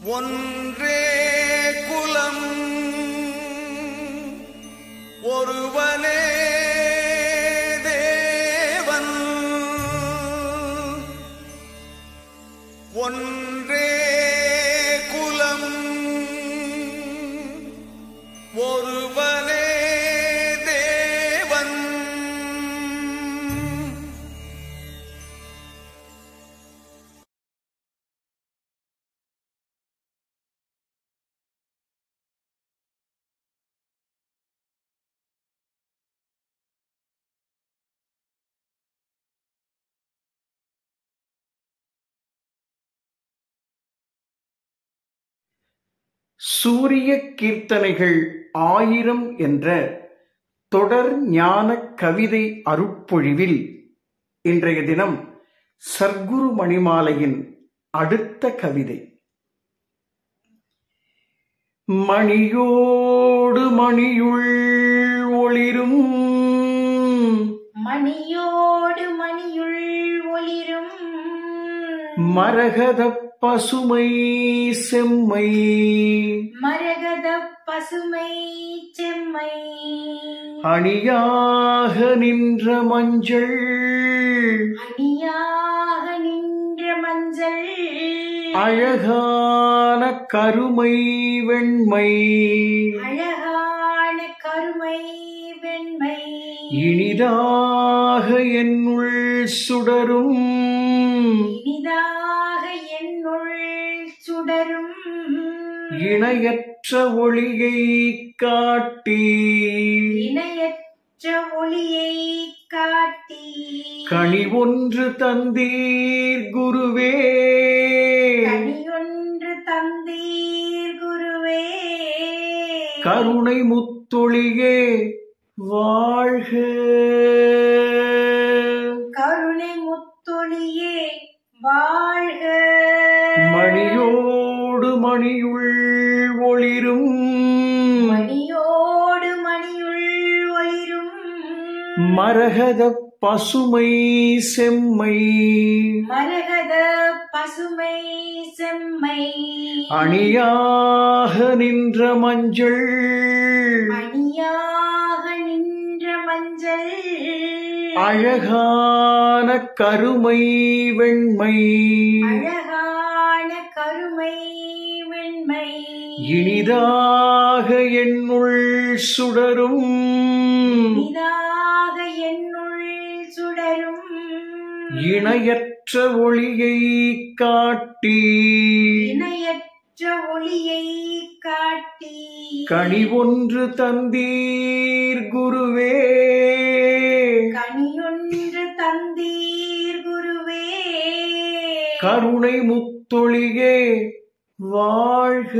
ஒன்றே குலம் ஒருவனே தேவன் ஒன்றே குலம் ஒருவனே தேவன் சூரிய கீர்த்தனைகள் 1000 என்ற தொடர் ஞான கவிதை அருட்பொழிவில் இன்றைய தினம் சர்க்குரு மணிமாலையின் அடுத்த கவிதை. மணியோடு மணியுள் ஒளிரும் மணியோடு மணியுள் ஒளிரும் மரகத பசுமை செம்மை மரகத பசுமை செம்மை அணியாக நின்ற மஞ்சள் அணியாக நின்ற மஞ்சள் அழகான கருமை வெண்மை அழகான கருமை வெண்மை இனிதாக என்னுள் சுடரும் இனிதாக என்னுள் சுடரும் இணையற்ற ஒளியை காட்டி இணையற்ற ஒளியை காட்டி கனி ஒன்று தந்தீர் குருவே கனியொன்று தந்தீர் குருவே கருணை முத்தொளியே வாழ்க கருணை முத்தொளியே வாழ்க மணியோடு மணியுள் ஒளிரும் மணியோடு மணியுள் ஒளிரும் மரகத பசுமை செம்மை மரகத பசுமை செம்மை அணியாக நின்ற மஞ்சள் அணியாக நின்ற மஞ்சள் அழகான கருமை வெண்மை அழகான கருமை வெண்மை இனிதாக என்னுள் சுடரும் இதாக என்னுள் சுடரும் இணையற்ற ஒளியை காட்டி இணையற்ற ஒளியை காட்டி கனி ஒன்று தந்தீர் குருவே கனியொன்று தந்தீர் குருவே கருணை முத்தொளியே வாழ்க